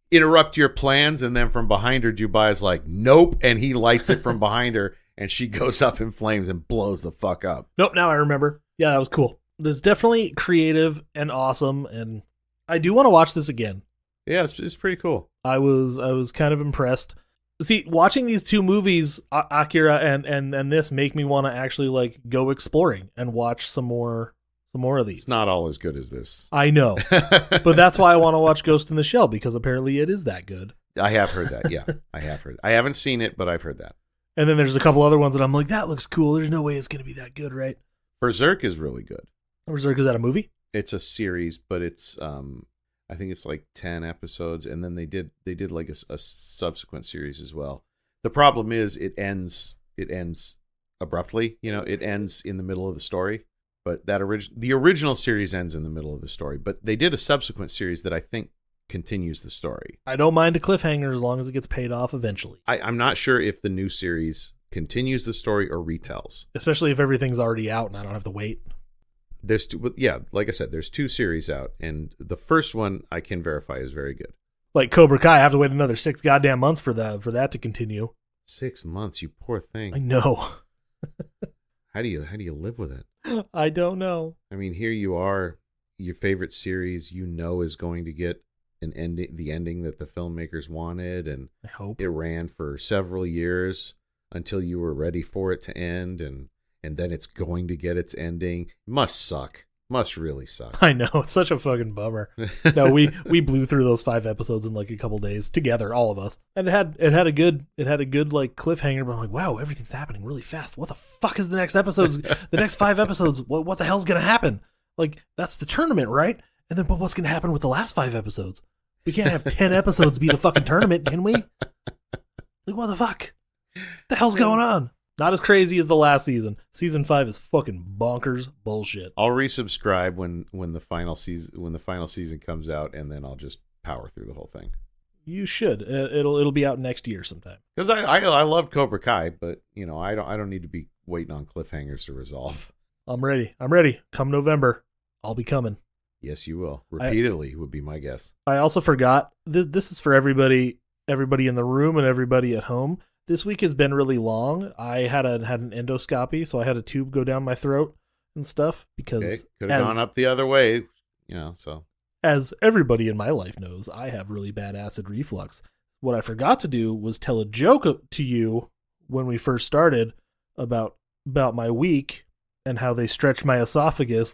interrupt your plans? And then from behind her, Jubai is like, nope. And he lights it from behind her, and she goes up in flames and blows the fuck up. Nope, now I remember. Yeah, that was cool. This is definitely creative and awesome, and I do want to watch this again. Yeah, it's pretty cool. I was kind of impressed. See, watching these two movies, Akira and this, make me want to actually like go exploring and watch some more of these. It's not all as good as this. I know. But that's why I want to watch Ghost in the Shell, because apparently it is that good. I have heard that, yeah. I have heard. I haven't seen it, but I've heard that. And then there's a couple other ones that I'm like, that looks cool. There's no way it's going to be that good, right? Berserk is really good. Berserk, is that a movie? It's a series, but it's I think it's like 10 episodes, and then they did like a subsequent series as well. The problem is it ends abruptly. It ends in the middle of the story. But the original series ends in the middle of the story. But they did a subsequent series that I think continues the story. I don't mind a cliffhanger as long as it gets paid off eventually. I'm not sure if the new series continues the story or retells. Especially if everything's already out and I don't have to wait. There's two, yeah, like I said, there's 2 series out, and the first one I can verify is very good. Like Cobra Kai, I have to wait another 6 goddamn months for that to continue. 6 months, you poor thing. I know. How do you live with it? I don't know. I mean, here you are, your favorite series is going to get an ending, the ending that the filmmakers wanted, and I hope it ran for several years until you were ready for it to end, and then it's going to get its ending. Must suck. Must really suck. I know, it's such a fucking bummer. No, we blew through those 5 episodes in like a couple days together, all of us, and it had a good like cliffhanger. But I'm like, wow, everything's happening really fast. What the fuck is the next episodes? The next 5 episodes? What the hell's gonna happen? Like, that's the tournament, right? And then, but what's gonna happen with the last 5 episodes? We can't have 10 episodes be the fucking tournament, can we? Like, what the fuck? What the hell's going on? Not as crazy as the last season. Season 5 is fucking bonkers bullshit. I'll resubscribe when the final season comes out, and then I'll just power through the whole thing. You should. It'll be out next year sometime. Because I love Cobra Kai, but I don't need to be waiting on cliffhangers to resolve. I'm ready. Come November, I'll be coming. Yes, you will. Repeatedly would be my guess. I also forgot. This is for everybody in the room and everybody at home. This week has been really long. I had an endoscopy, so I had a tube go down my throat and stuff because could have gone up the other way, so. As everybody in my life knows, I have really bad acid reflux. What I forgot to do was tell a joke to you when we first started about my week and how they stretched my esophagus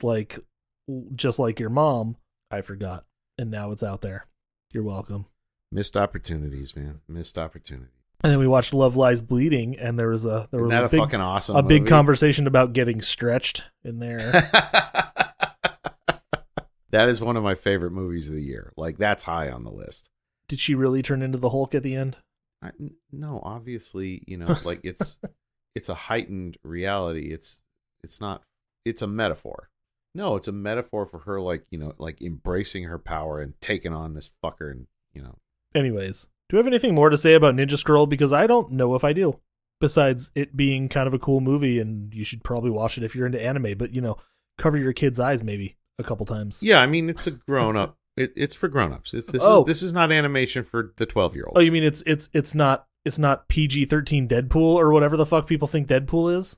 just like your mom. I forgot, and now it's out there. You're welcome. Missed opportunities, man. Missed opportunities. And then we watched Love Lies Bleeding, and there was a big, fucking awesome a big movie? Conversation about getting stretched in there. That is one of my favorite movies of the year. Like, that's high on the list. Did she really turn into the Hulk at the end? No, obviously, like it's a heightened reality. It's a metaphor. No, it's a metaphor for her, like embracing her power and taking on this fucker, and Anyways. Do we have anything more to say about Ninja Scroll? Because I don't know if I do. Besides it being kind of a cool movie, and you should probably watch it if you're into anime. But, cover your kids' eyes maybe a couple times. Yeah, I mean, it's a grown-up. It's for grown-ups. This is not animation for the 12-year-olds. Oh, you mean it's not PG-13 Deadpool or whatever the fuck people think Deadpool is?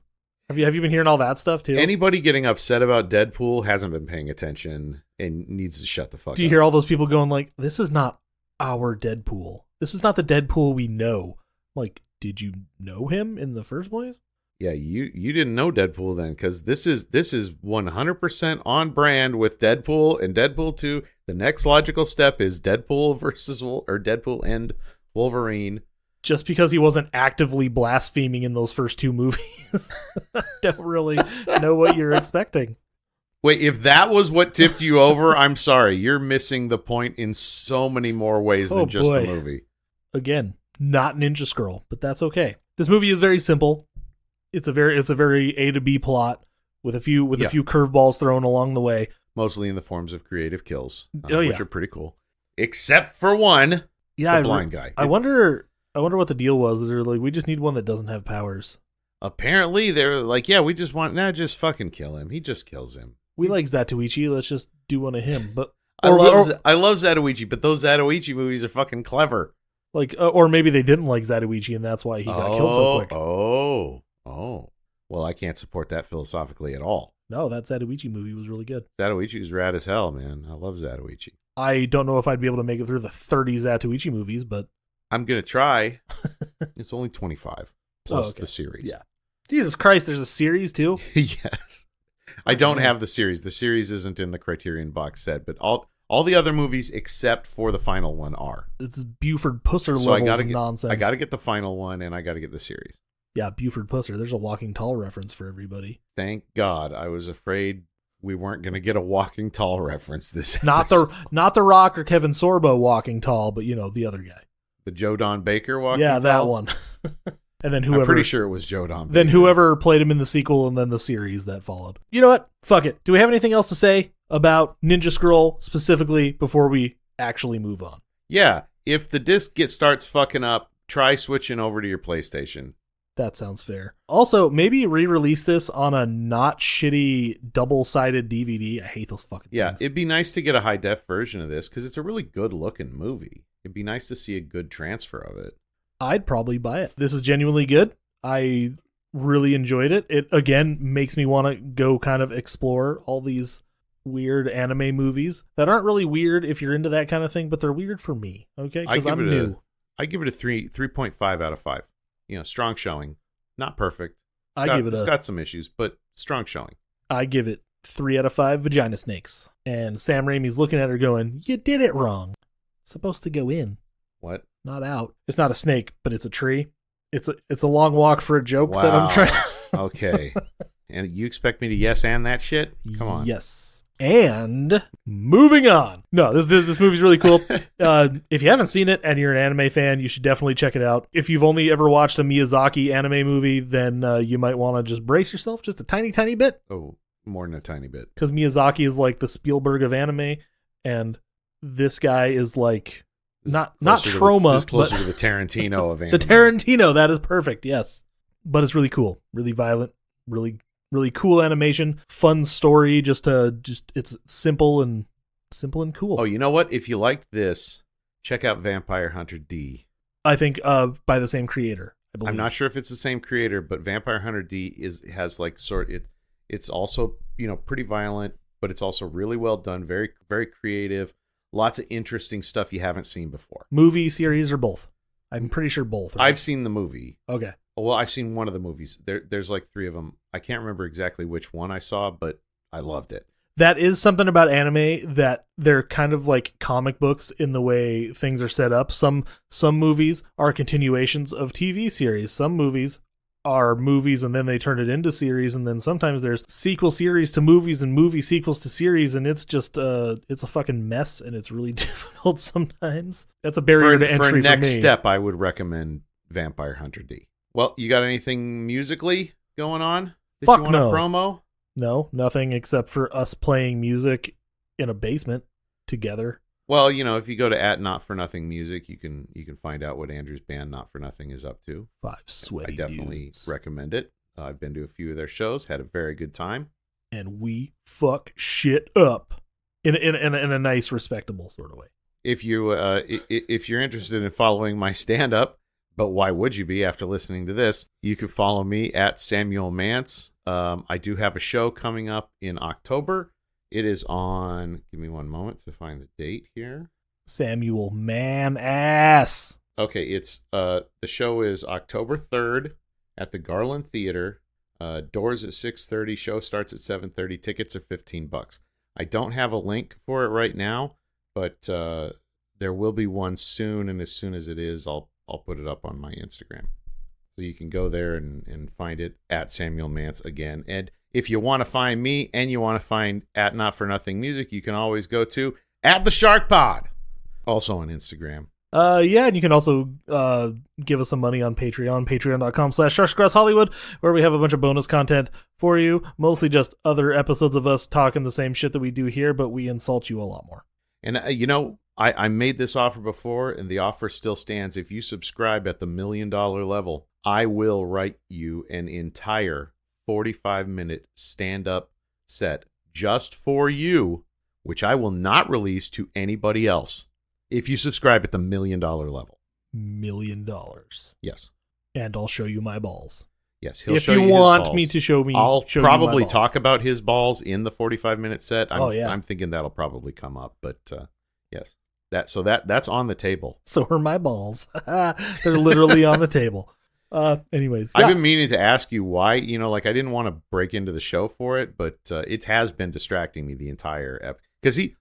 Have you been hearing all that stuff too? Anybody getting upset about Deadpool hasn't been paying attention and needs to shut the fuck up. Do you hear all those people going like, this is not our Deadpool. This is not the Deadpool we know. Like, did you know him in the first place? Yeah, you didn't know Deadpool then, because this is 100% on brand with Deadpool and Deadpool 2. The next logical step is Deadpool and Wolverine. Just because he wasn't actively blaspheming in those first 2 movies, I don't really know what you're expecting. Wait, if that was what tipped you over, I'm sorry. You're missing the point in so many more ways than just the movie. Again, not Ninja Scroll, but that's okay. This movie is very simple. It's a very A to B plot with a few curveballs thrown along the way. Mostly in the forms of creative kills, which are pretty cool. Except for one, the blind guy. I wonder what the deal was. They're like, we just need one that doesn't have powers. Apparently, they're like, yeah, we just want just fucking kill him. He just kills him. We like Zatoichi. Let's just do one of him. But I love Zatoichi, but those Zatoichi movies are fucking clever. Like, or maybe they didn't like Zatoichi, and that's why he got killed so quick. Oh. Well, I can't support that philosophically at all. No, that Zatoichi movie was really good. Zatoichi's rad as hell, man. I love Zatoichi. I don't know if I'd be able to make it through the 30 Zatoichi movies, but I'm gonna try. It's only 25 plus the series. Yeah. Jesus Christ, there's a series too? Yes. I don't have the series. The series isn't in the Criterion box set, but all the other movies except for the final one are. It's Buford Pusser level nonsense. I got to get the final one, and I got to get the series. Yeah, Buford Pusser. There's a Walking Tall reference for everybody. Thank God. I was afraid we weren't going to get a Walking Tall reference this Not episode. not the Rock or Kevin Sorbo Walking Tall, but the other guy. The Joe Don Baker Walking Yeah, Tall? that one. And then whoever. I'm pretty sure it was Joe Don Baker. Then whoever played him in the sequel and then the series that followed. You know what? Fuck it. Do we have anything else to say about Ninja Scroll specifically before we actually move on? Yeah, if the disc starts fucking up, try switching over to your PlayStation. That sounds fair. Also, maybe re-release this on a not shitty double-sided DVD. I hate those fucking things. It'd be nice to get a high-def version of this because it's a really good-looking movie. It'd be nice to see a good transfer of it. I'd probably buy it. This is genuinely good. I really enjoyed it. It, again, makes me want to go kind of explore all these weird anime movies that aren't really weird if you're into that kind of thing, but they're weird for me, okay? Because I'm new. I give it a 3.5 out of 5. Strong showing. Not perfect. It's got some issues, but strong showing. I give it 3 out of 5 vagina snakes. And Sam Raimi's looking at her going, you did it wrong. It's supposed to go in. What? Not out. It's not a snake, but it's a tree. It's a long walk for a joke that I'm trying. Okay. And you expect me to yes and that shit? Come on. Yes. And moving on. No, this movie's really cool. If you haven't seen it and you're an anime fan, you should definitely check it out. If you've only ever watched a Miyazaki anime movie, then you might want to just brace yourself just a tiny, tiny bit. Oh, more than a tiny bit. Because Miyazaki is like the Spielberg of anime, and this guy is like not Trauma. This is closer to the Tarantino of anime. The Tarantino, that is perfect, yes. But it's really cool. Really violent. Really cool animation, fun story. It's simple and cool. Oh, you know what? If you liked this, check out Vampire Hunter D. I think by the same creator. I believe. I'm not sure if it's the same creator, but Vampire Hunter D has like it's also pretty violent, but it's also really well done, very very creative, lots of interesting stuff you haven't seen before. Movie, series, or both? I'm pretty sure both. Right? I've seen the movie. Okay. Well, I've seen one of the movies. There's like 3 of them. I can't remember exactly which one I saw, but I loved it. That is something about anime that they're kind of like comic books in the way things are set up. Some movies are continuations of TV series. Some movies are movies and then they turn it into series, and then sometimes there's sequel series to movies and movie sequels to series, and it's just it's a fucking mess, and it's really difficult sometimes. That's a barrier to entry for me. For next step, I would recommend Vampire Hunter D. Well, you got anything musically going on that Fuck you want no. to promo? No, nothing except for us playing music in a basement together. Well, if you go to @NotForNothing Music, you can find out what Andrew's band Not For Nothing is up to. 5 sweaty I definitely dudes. recommend it. I've been to a few of their shows, had a very good time. And we fuck shit up in a nice, respectable sort of way. If you're interested in following my stand-up, but why would you be after listening to this? You can follow me @Samuel Mance. I do have a show coming up in October. It is on, give me one moment to find the date here. Samuel Man Ass. Okay, it's the show is October 3rd at the Garland Theater. Doors at 6:30, show starts at 7:30. Tickets are $15. I don't have a link for it right now, but there will be one soon, and as soon as it is, I'll put it up on my Instagram. So you can go there and find it @Samuel Mance again. And if you want to find me and you want to find @NotForNothing Music, you can always go to @TheSharkPod, also on Instagram. Yeah, and you can also give us some money on Patreon, patreon.com/SharksCrossHollywood, where we have a bunch of bonus content for you, mostly just other episodes of us talking the same shit that we do here, but we insult you a lot more. And, I made this offer before, and the offer still stands. If you subscribe at the $1 million level, I will write you an entire 45-minute stand-up set just for you, which I will not release to anybody else if you subscribe at the $1 million level. $1 million. Yes. And I'll show you my balls. Yes, he'll if show you you want his balls. me to show me, I'll show probably you my balls. talk about his balls in the 45-minute set. I'm thinking that'll probably come up, but yes. That's on the table. So are my balls. They're literally on the table. Anyways, yeah. I've been meaning to ask you why, I didn't want to break into the show for it, but it has been distracting me the entire episode. Because he,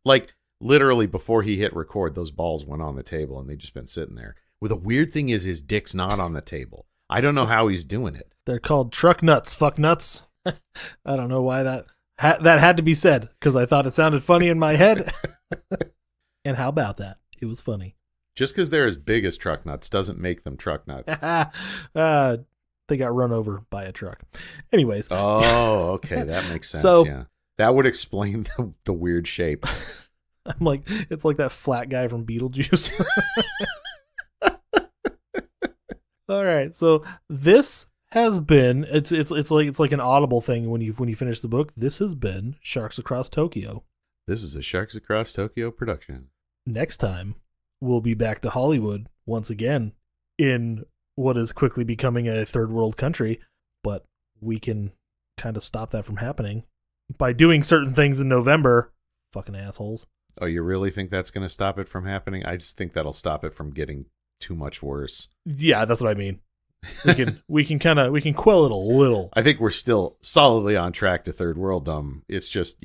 literally before he hit record, those balls went on the table and they've just been sitting there. Well, the weird thing is his dick's not on the table. I don't know how he's doing it. They're called truck nuts, fuck nuts. I don't know why that had to be said, because I thought it sounded funny in my head. And how about that? It was funny. Just because they're as big as truck nuts doesn't make them truck nuts. They got run over by a truck. Anyways. Oh, okay. That makes sense. So, yeah. That would explain the weird shape. I'm like, it's like that flat guy from Beetlejuice. All right. So this has been it's like an audible thing when you finish the book. This has been Sharks Across Tokyo. This is a Sharks Across Tokyo production. Next time, we'll be back to Hollywood once again in what is quickly becoming a third world country, but we can kind of stop that from happening by doing certain things in November. Fucking assholes. Oh, you really think that's going to stop it from happening? I just think that'll stop it from getting too much worse. Yeah, that's what I mean. We can quell it a little. I think we're still solidly on track to third worlddom. It's just,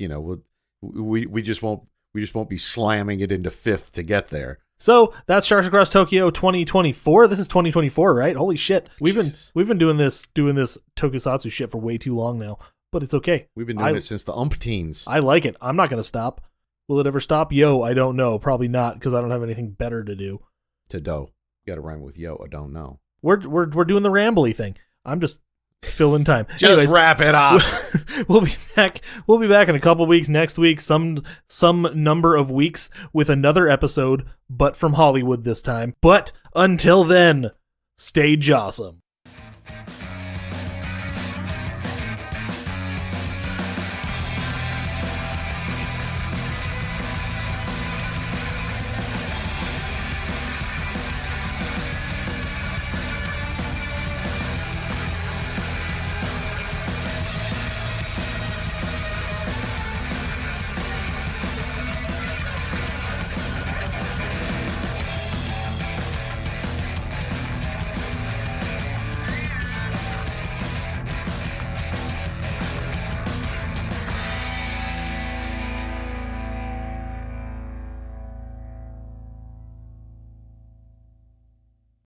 we just won't be slamming it into fifth to get there. So that's Sharks Across Tokyo 2024. This is 2024, right? Holy shit. We've been doing this tokusatsu shit for way too long now, but it's okay. We've been doing it since the umpteens. I like it. I'm not going to stop. Will it ever stop? Yo, I don't know. Probably not, because I don't have anything better to do. To do. You got to rhyme with yo, I don't know. We're doing the rambly thing. I'm just filling time. Just anyways, wrap it up. We'll be back. We'll be back in a couple weeks. Next week, some number of weeks with another episode, but from Hollywood this time. But until then, stay jawsome.